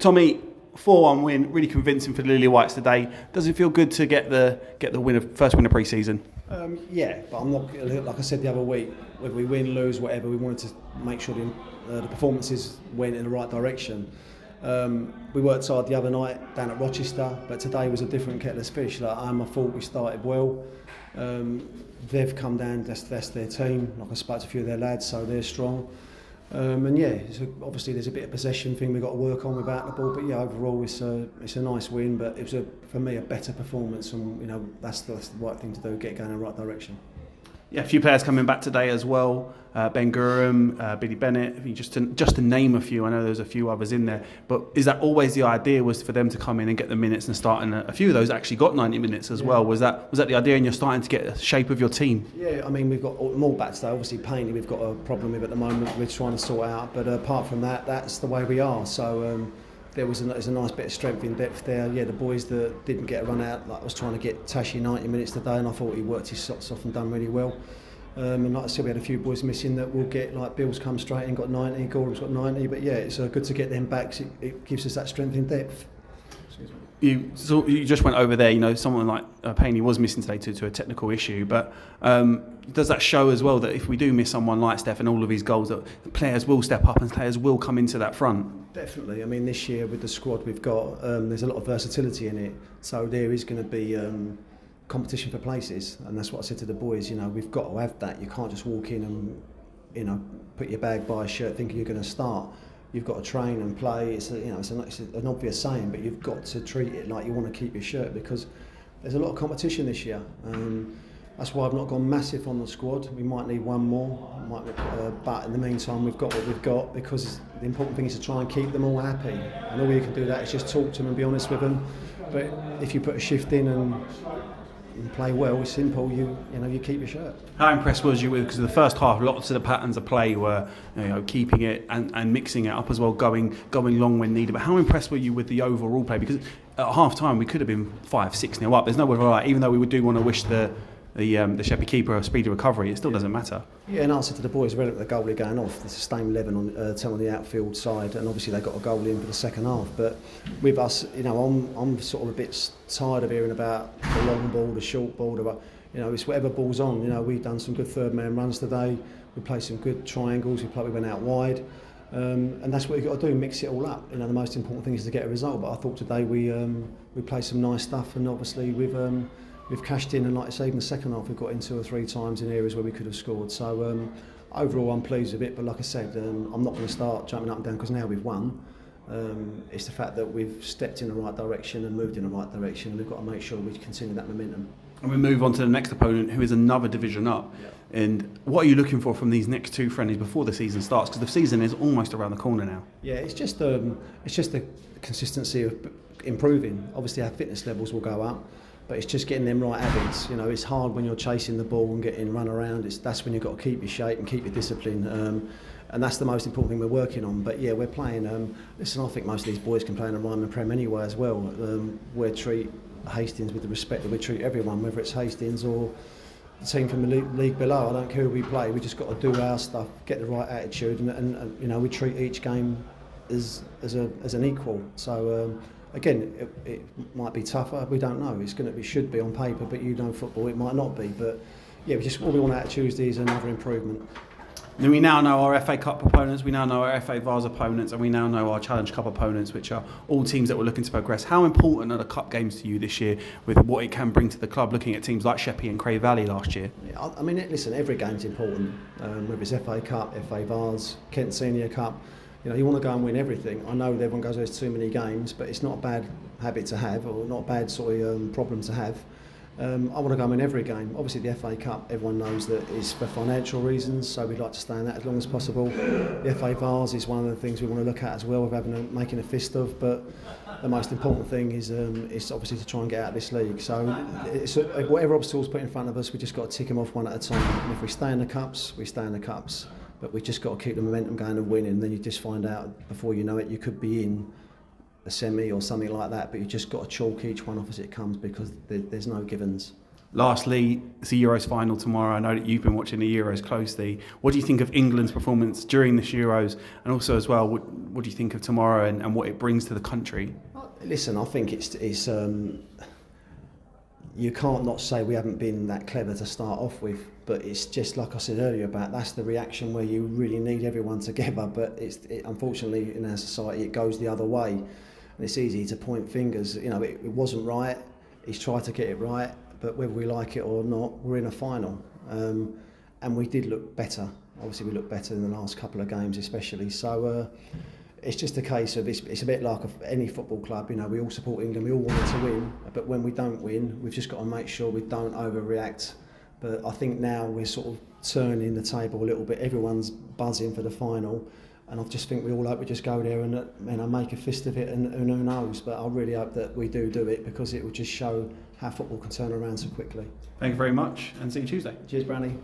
Tommy, 4-1 win, really convincing for the Lilywhites today. Does it feel good to get the first win of pre-season? Yeah, but I'm not, like I said the other week, whether we win, lose, whatever, we wanted to make sure the performances went in the right direction. We worked hard the other night down at Rochester, but today was a different kettle of fish. I thought we started well. They've come down, that's their team. Like I spoke to a few of their lads, so they're strong. And yeah, obviously there's a bit of possession thing we've got to work on without the ball, but yeah, overall it's a nice win, but it was for me a better performance, and that's the right thing to do, get going in the right direction. Yeah, a few players coming back today as well. Ben Gurham, Billy Bennett, just to name a few. I know there's a few others in there, but is that always the idea, was for them to come in and get the minutes and start? And a few of those actually got 90 minutes as well. Was that the idea, and you're starting to get the shape of your team? Yeah, I mean, we've got more backs though. Obviously Payne we've got a problem with at the moment, we're trying to sort out, but apart from that, that's the way we are. So there's a nice bit of strength in depth there. Yeah, the boys that didn't get a run out, like I was trying to get Tashi 90 minutes today, and I thought he worked his socks off and done really well. And like I said, we had a few boys missing that will get, like Bill's come straight in, got 90, Gordon's got 90, but yeah, it's good to get them back. It gives us that strength in depth. You just went over there, someone like Payne was missing today to a technical issue, but does that show as well that if we do miss someone like Steph and all of his goals, that the players will step up and players will come into that front? Definitely. I mean, this year with the squad we've got, there's a lot of versatility in it, so there is going to be competition for places, and that's what I said to the boys. We've got to have that. You can't just walk in and put your bag by a shirt thinking you're going to start. You've got to train and play. It's an obvious saying, but you've got to treat it like you want to keep your shirt, because there's a lot of competition this year. That's why I've not gone massive on the squad. We might need one more, but in the meantime we've got what we've got, because the important thing is to try and keep them all happy, and all you can do that is just talk to them and be honest with them. But if you put a shift in and play well, it's simple. You keep your shirt. How impressed was you with, because the first half, lots of the patterns of play were keeping it and mixing it up as well, going long when needed. But how impressed were you with the overall play? Because at half time we could have been 5-6-0 up. There's no way right. Even though we do want to wish the Sheppey keeper a speedy recovery, it still doesn't matter. Yeah, in answer to the boys, relevant to the goalie going off, there's the same 11 on the outfield side, and obviously they got a goal in for the second half. But with us, I'm sort of a bit tired of hearing about the long ball, the short ball. It's whatever ball's on. We've done some good third man runs today. We played some good triangles. We went out wide, and that's what you've got to do. Mix it all up. The most important thing is to get a result. But I thought today we played some nice stuff, and obviously we've cashed in, and like I say, in the second half we've got in 2 or 3 times in areas where we could have scored. So overall I'm pleased with it, but like I said, I'm not going to start jumping up and down because now we've won. It's the fact that we've stepped in the right direction and moved in the right direction, and we've got to make sure we continue that momentum. And we move on to the next opponent, who is another division up. Yeah. And what are you looking for from these next 2 friendlies before the season starts? Because the season is almost around the corner now. Yeah, it's just the consistency of improving. Obviously our fitness levels will go up, but it's just getting them right habits. It's hard when you're chasing the ball and getting run around. That's when you've got to keep your shape and keep your discipline. And that's the most important thing we're working on. But yeah, we're playing. I think most of these boys can play in a Ryman Prem anyway as well. We treat Hastings with the respect that we treat everyone, whether it's Hastings or the team from the league below. I don't care who we play. We just got to do our stuff, get the right attitude, and we treat each game as an equal. So. Again, it might be tougher. We don't know. Should be on paper, but football, it might not be. But yeah, all we want out of Tuesday is another improvement. And we now know our FA Cup opponents, we now know our FA Vars opponents, and we now know our Challenge Cup opponents, which are all teams that we're looking to progress. How important are the Cup games to you this year, with what it can bring to the club, looking at teams like Sheppey and Cray Valley last year? Yeah, I mean, listen, every game's important, whether it's FA Cup, FA Vars, Kent Senior Cup. You want to go and win everything. I know that everyone goes, there's too many games, but it's not a bad habit to have, or not a bad problem to have. I want to go and win every game. Obviously the FA Cup, everyone knows that is for financial reasons, so we'd like to stay in that as long as possible. The FA Vars is one of the things we want to look at as well, of making a fist of, but the most important thing is obviously to try and get out of this league. So whatever obstacles put in front of us, we just got to tick them off one at a time. And if we stay in the Cups, we stay in the Cups. But we've just got to keep the momentum going and winning. Then you just find out, before you know it, you could be in a semi or something like that, but you just got to chalk each one off as it comes, because there's no givens. Lastly, it's the Euros final tomorrow. I know that you've been watching the Euros closely. What do you think of England's performance during this Euros, and also as well, what do you think of tomorrow and what it brings to the country? Listen, I think it's you can't not say we haven't been that clever to start off with, but it's just like I said earlier about that's the reaction where you really need everyone together, but unfortunately in our society it goes the other way, and it's easy to point fingers. You know, it wasn't right, he's tried to get it right, but whether we like it or not, we're in a final, and we did look better. Obviously we looked better in the last couple of games especially, so it's just a case of it's a bit like any football club. You know, we all support England, we all want it to win, but when we don't win, we've just got to make sure we don't overreact. But I think now we're sort of turning the table a little bit. Everyone's buzzing for the final, and I just think we all hope we just go there and make a fist of it, and who knows. But I really hope that we do it, because it will just show how football can turn around so quickly. Thank you very much, and see you Tuesday. Cheers, Brandy.